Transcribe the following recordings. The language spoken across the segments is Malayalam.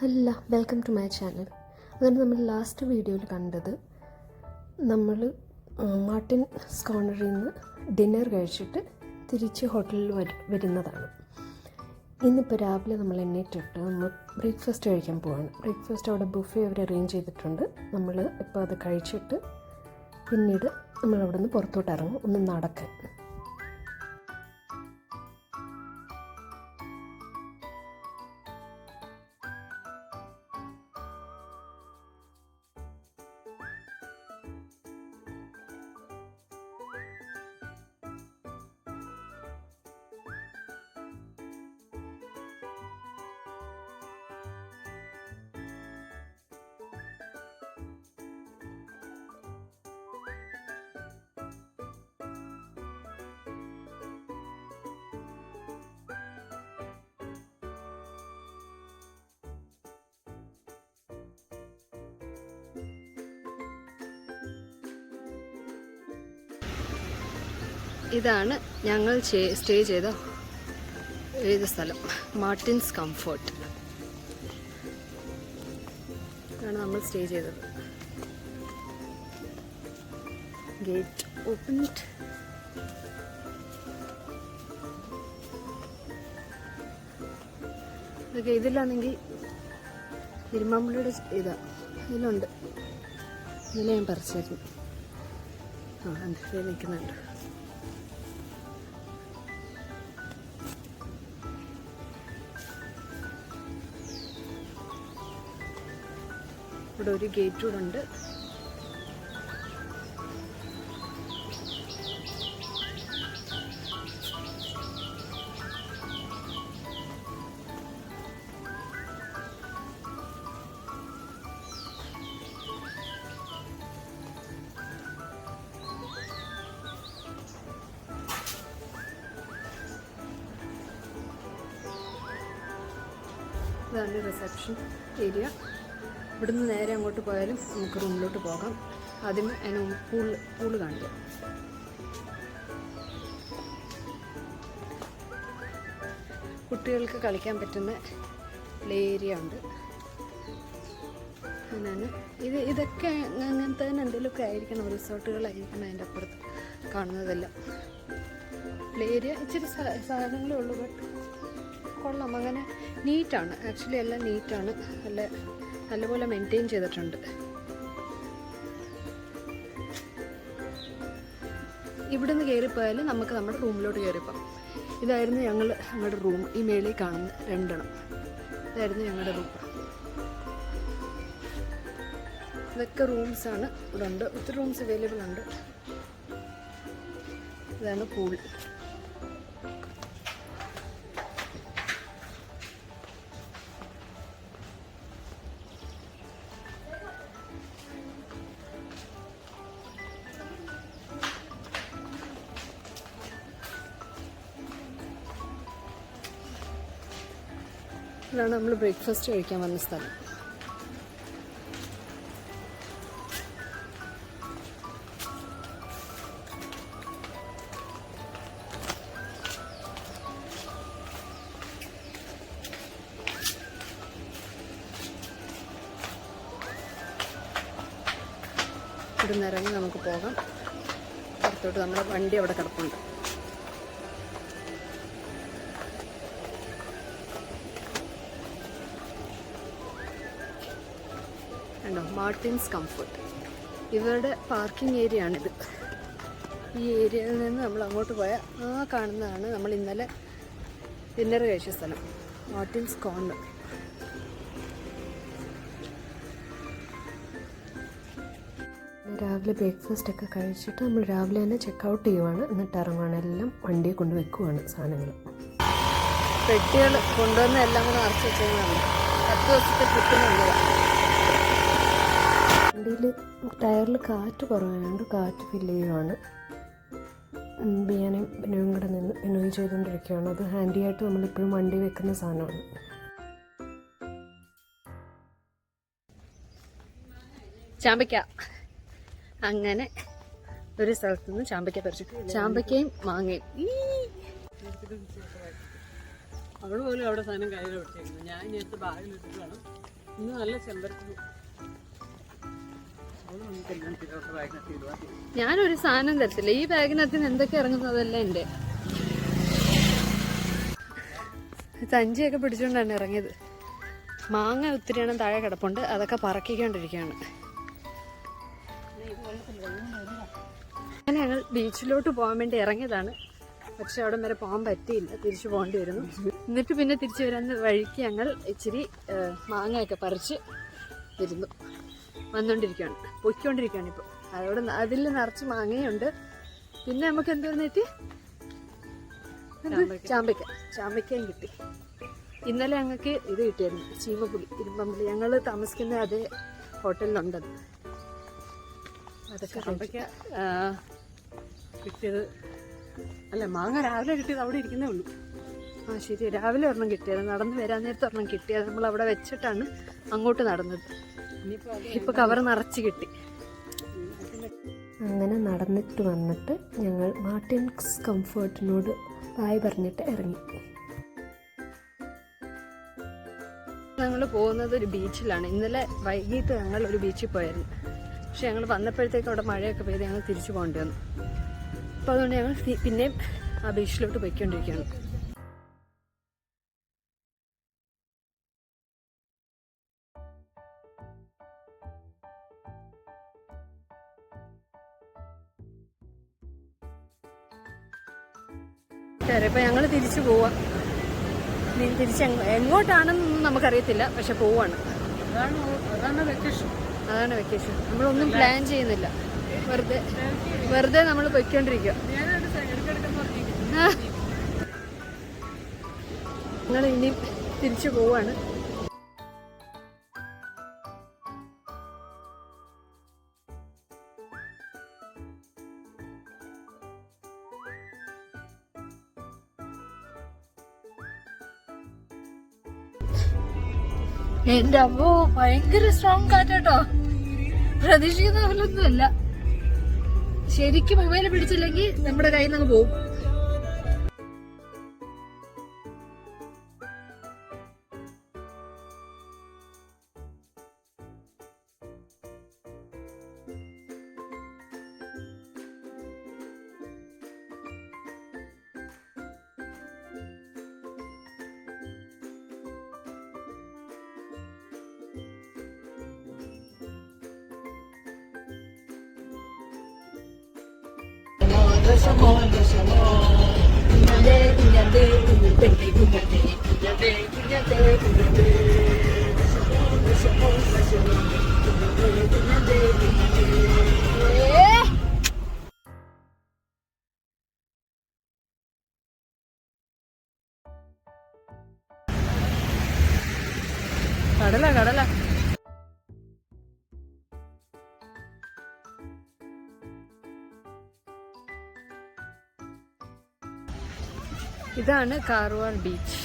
അല്ല, വെൽക്കം ടു മൈ ചാനൽ. അങ്ങനെ നമ്മൾ ലാസ്റ്റ് വീഡിയോയിൽ കണ്ടത് നമ്മൾ മാർട്ടിൻസ് കോർണറിൽ നിന്ന് ഡിന്നർ കഴിച്ചിട്ട് തിരിച്ച് ഹോട്ടലിൽ വരുന്നതാണ്. ഇന്നിപ്പോൾ രാവിലെ നമ്മൾ എണ്ണീറ്റിട്ട് നമ്മൾ ബ്രേക്ക്ഫാസ്റ്റ് കഴിക്കാൻ പോവാണ്. ബ്രേക്ക്ഫാസ്റ്റ് അവിടെ ബുഫേ അവർ അറേഞ്ച് ചെയ്തിട്ടുണ്ട്. നമ്മൾ ഇപ്പോൾ അത് കഴിച്ചിട്ട് പിന്നീട് നമ്മളവിടെ നിന്ന് പുറത്തോട്ട് ഇറങ്ങും, ഒന്ന് നടക്കാൻ. ഇതാണ് ഞങ്ങൾ സ്റ്റേ ചെയ്ത സ്ഥലം, മാർട്ടിൻസ് കംഫർട്ട്. ഇതാണ് നമ്മൾ സ്റ്റേ ചെയ്തത്. Gate opened. ഇതൊക്കെ ഇതിലാണെങ്കിൽ തിരുമാമ്പുള്ളിയുടെ ഇതിലുണ്ട്. ഇതിൽ ഞാൻ പറിച്ചായിരുന്നു. അതിൽ നിൽക്കുന്നുണ്ട്. ഇവിടെ ഒരു ഗേറ്റ് കൂടെ ഉണ്ട്. ഇതാണ് റിസപ്ഷൻ ഏരിയ. ഇവിടുന്ന് നേരെ അങ്ങോട്ട് പോയാലും നമുക്ക് റൂമിലോട്ട് പോകാം. ആദ്യം അതിന് പൂള് കാണിക്കാം. കുട്ടികൾക്ക് കളിക്കാൻ പറ്റുന്ന പ്ലേ ഏരിയ ഉണ്ട്. അങ്ങനെ ഇതൊക്കെ അങ്ങനത്തെ തന്നെ എന്തെങ്കിലുമൊക്കെ ആയിരിക്കണം, റിസോർട്ടുകളായിരിക്കണം അതിൻ്റെ അപ്പുറത്ത് കാണുന്നതെല്ലാം. പ്ലേ ഏരിയ ഇച്ചിരി സാധനങ്ങളേ ഉള്ളൂ, ബട്ട് കൊള്ളാം. അങ്ങനെ നീറ്റാണ്, ആക്ച്വലി എല്ലാം നീറ്റാണ്, നല്ലപോലെ മെയിൻറ്റെയിൻ ചെയ്തിട്ടുണ്ട്. ഇവിടുന്ന് കയറിപ്പോയാൽ നമുക്ക് നമ്മുടെ റൂമിലോട്ട് കയറിപ്പോകാം. ഇതായിരുന്നു ഞങ്ങളുടെ റൂം. ഈ മേളിൽ കാണുന്ന 2 ഇതായിരുന്നു ഞങ്ങളുടെ റൂം. ഇതൊക്കെ റൂംസാണ്. ഇവിടെ ഉണ്ട്, ഒത്തിരി റൂംസ് അവൈലബിൾ ഉണ്ട്. ഇതാണ് പൂൾ. ഇതാണ് നമ്മൾ ബ്രേക്ക്ഫാസ്റ്റ് കഴിക്കാൻ വന്ന സ്ഥലം. ഇവിടുന്ന് ഇറങ്ങി നമുക്ക് പോകാം പുറത്തോട്ട്. നമ്മുടെ വണ്ടി അവിടെ കിടപ്പുണ്ട്. കണ്ടോ, മാർട്ടിൻസ് കംഫർട്ട്. ഇവരുടെ പാർക്കിംഗ് ഏരിയ ആണിത്. ഈ ഏരിയയിൽ നിന്ന് നമ്മൾ അങ്ങോട്ട് പോയാൽ കാണുന്നതാണ് നമ്മൾ ഇന്നലെ ഡിന്നർ കഴിച്ച സ്ഥലം, മാർട്ടിൻസ് കോർണർ. രാവിലെ ബ്രേക്ക്ഫാസ്റ്റ് ഒക്കെ കഴിച്ചിട്ട് നമ്മൾ രാവിലെ തന്നെ ചെക്കൗട്ട് ചെയ്യുവാണ്. എന്നിട്ട് ഇറങ്ങുവാണ്. എല്ലാം വണ്ടിയെ കൊണ്ട് വെക്കുവാണ് സാധനങ്ങൾ. പെട്ടികൾ കൊണ്ടുവന്ന് എല്ലാം കൂടെ നിറച്ച് വെച്ചതാണ്. 10 ദിവസത്തെ ട്രിപ്പിനുള്ളതാണ്. വണ്ടിയിൽ ടയറിൽ കാറ്റ് കുറവായതുകൊണ്ട് കാറ്റ് ഫില്ല് ചെയ്യുവാണ്. ബിയാനും ബിനോയും കൂടെ നിന്ന് ബിനോയ് ചെയ്തുകൊണ്ടിരിക്കുകയാണ്. അത് ഹാൻഡിയായിട്ട് നമ്മളിപ്പോഴും വണ്ടി വെക്കുന്ന സാധനമാണ്. ചാമ്പയ്ക്ക. അങ്ങനെ ഒരു സ്ഥലത്ത് നിന്ന് ചാമ്പയ്ക്ക പറിച്ചു. ചാമ്പയ്ക്കയും മാങ്ങയും അവള് പോലും അവിടെ സാധനം കയ്യിൽ വെച്ചേക്കുന്നു. ഞാൻ ഇനി എടുത്ത് ബാഗിലിട്ടിട്ട് വേണം. ഇന്ന് നല്ല ചെമ്പരത്തി. ഞാനൊരു സാധനം തരത്തില്ല. ഈ ബാഗിനകത്തിന് എന്തൊക്കെ ഇറങ്ങുന്നതല്ല എൻ്റെ. സഞ്ചിയൊക്കെ പിടിച്ചുകൊണ്ടാണ് ഇറങ്ങിയത്. മാങ്ങ ഒത്തിരിയാണ് താഴെ കിടപ്പുണ്ട്, അതൊക്കെ പറക്കിക്കൊണ്ടിരിക്കുകയാണ്. അങ്ങനെ ഞങ്ങൾ ബീച്ചിലോട്ട് പോകാൻ വേണ്ടി ഇറങ്ങിയതാണ്. പക്ഷെ അവിടെ വരെ പോകാൻ പറ്റിയില്ല, തിരിച്ചു പോകേണ്ടി വരുന്നു. എന്നിട്ട് പിന്നെ തിരിച്ചു വരുന്ന വഴിക്ക് ഞങ്ങൾ ഇച്ചിരി മാങ്ങയൊക്കെ പറിച്ച് വരുന്നു. വന്നുകൊണ്ടിരിക്കുകയാണ്, പൊയ്ക്കൊണ്ടിരിക്കുകയാണ് ഇപ്പോൾ. അതോടെ അതിൽ നിറച്ച് മാങ്ങയുണ്ട്. പിന്നെ നമുക്ക് എന്തായിരുന്നു എത്തി? ചാമ്പയ്ക്കയും കിട്ടി. ഇന്നലെ ഞങ്ങൾക്ക് ഇത് കിട്ടിയായിരുന്നു, ചീമപ്പുളി, ഇരുമ്പമ്പുളി. ഞങ്ങൾ താമസിക്കുന്ന അതേ ഹോട്ടലിലുണ്ടത്. അതൊക്കെ ചാമ്പയ്ക്ക കിട്ടിയത് അല്ല, മാങ്ങ രാവിലെ കിട്ടിയത് അവിടെ ഇരിക്കുന്നേ ഉള്ളൂ. ആ ശരി, രാവിലെ ഒരെണ്ണം കിട്ടിയത്. നടന്ന് വരാൻ നേരത്തെ ഒരെണ്ണം കിട്ടിയത്. നമ്മൾ അവിടെ വെച്ചിട്ടാണ് അങ്ങോട്ട് നടന്നത്. ഇപ്പൊ കവർ നിറച്ച് കിട്ടി. അങ്ങനെ നടന്നിട്ട് വന്നിട്ട് ഞങ്ങൾ മാർട്ടിൻസ് കംഫർട്ടിനോട് ബായ് പറഞ്ഞിട്ട് ഇറങ്ങി. ഞങ്ങൾ പോകുന്നത് ഒരു ബീച്ചിലാണ്. ഇന്നലെ വൈകിട്ട് ഞങ്ങൾ ഒരു ബീച്ചിൽ പോയായിരുന്നു. പക്ഷെ ഞങ്ങൾ വന്നപ്പോഴത്തേക്ക് അവിടെ മഴയൊക്കെ പെയ്ത് ഞങ്ങൾ തിരിച്ചു പോകേണ്ടി വന്നു. അപ്പോൾ അതുകൊണ്ട് ഞങ്ങൾ പിന്നെയും ആ ബീച്ചിലോട്ട് പോയിക്കൊണ്ടിരിക്കുകയാണ്. ഇപ്പം ഞങ്ങൾ തിരിച്ചു പോവാം. തിരിച്ച് എങ്ങോട്ടാണെന്നൊന്നും നമുക്കറിയത്തില്ല, പക്ഷെ പോവാണ്. അതാണ് വെക്കേഷൻ. നമ്മളൊന്നും പ്ലാൻ ചെയ്യുന്നില്ല, വെറുതെ നമ്മൾ പൊയ്ക്കൊണ്ടിരിക്കുക. ഞങ്ങൾ ഇനി തിരിച്ചു പോവാണ്. എന്റെ അമ്മോ, ഭയങ്കര സ്ട്രോങ് കാറ്റാട്ടോ. പ്രതീക്ഷിക്കുന്ന പോലൊന്നുമല്ല. ശരിക്കും മൊബൈൽ പിടിച്ചില്ലെങ്കിൽ നമ്മുടെ കയ്യിൽ നിന്ന് പോകും. കടല ഇതാണ് കാർവാർ ബീച്ച്.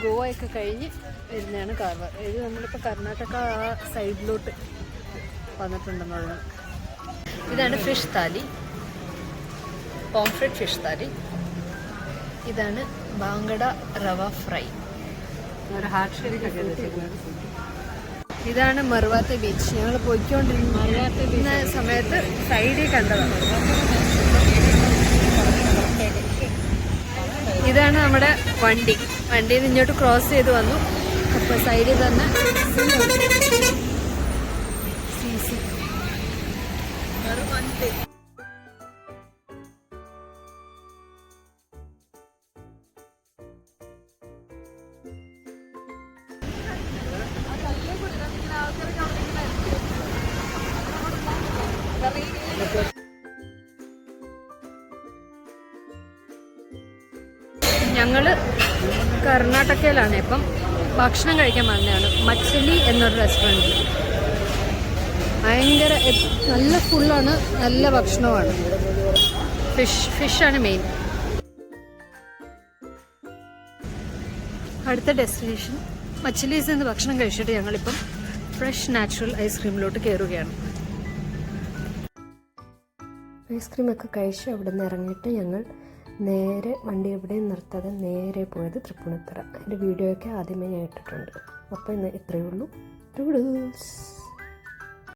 ഗോവയൊക്കെ കഴിഞ്ഞ് വരുന്നതാണ് കാർവാർ. ഇത് നമ്മളിപ്പോൾ കർണാടക ആ സൈഡിലോട്ട് വന്നിട്ടുണ്ടെന്നുള്ളത്. ഇതാണ് ഫിഷ് താലി, പോംഫ്രെറ്റ് ഫിഷ് താലി. ഇതാണ് ബാങ്കട റവ ഫ്രൈ. ഇതാണ് മറുവാത്തെ ബീച്ച്. ഞങ്ങൾ പോയിക്കൊണ്ടിരുന്ന സമയത്ത് സൈഡിൽ കണ്ടതാണ്. ഇതാണ് നമ്മുടെ വണ്ടിയിൽ നിന്ന് ഇങ്ങോട്ട് ക്രോസ് ചെയ്ത് വന്നു. അപ്പോൾ സൈഡിൽ തന്നെ CC. ഞങ്ങള് കർണാടകയിലാണ്. ഇപ്പം ഭക്ഷണം കഴിക്കാൻ വന്നതാണ് മച്ചലി എന്നൊരു റെസ്റ്റോറൻറ്റിൽ. ഭയങ്കര നല്ല ഫുള്ളാണ്, നല്ല ഭക്ഷണമാണ്. ഫിഷാണ് മെയിൻ. അടുത്ത ഡെസ്റ്റിനേഷൻ മച്ചലീസ് എന്ന് ഭക്ഷണം കഴിച്ചിട്ട് ഞങ്ങളിപ്പം ഫ്രഷ് നാച്ചുറൽ ഐസ്ക്രീമിലോട്ട് കയറുകയാണ്. ഐസ്ക്രീമൊക്കെ കഴിച്ച് അവിടെ നിന്ന് ഇറങ്ങിയിട്ട് ഞങ്ങൾ നേരെ വണ്ടി എവിടെയും നിർത്താതെ നേരെ പോയത് തൃപ്പൂണിത്തറ. അതിൻ്റെ വീഡിയോ ഒക്കെ ആദ്യമേ ഞാൻ ഇട്ടിട്ടുണ്ട്. അപ്പോൾ ഇന്ന് ഇത്രയേ ഉള്ളൂ. ടൂഡിൽസ്.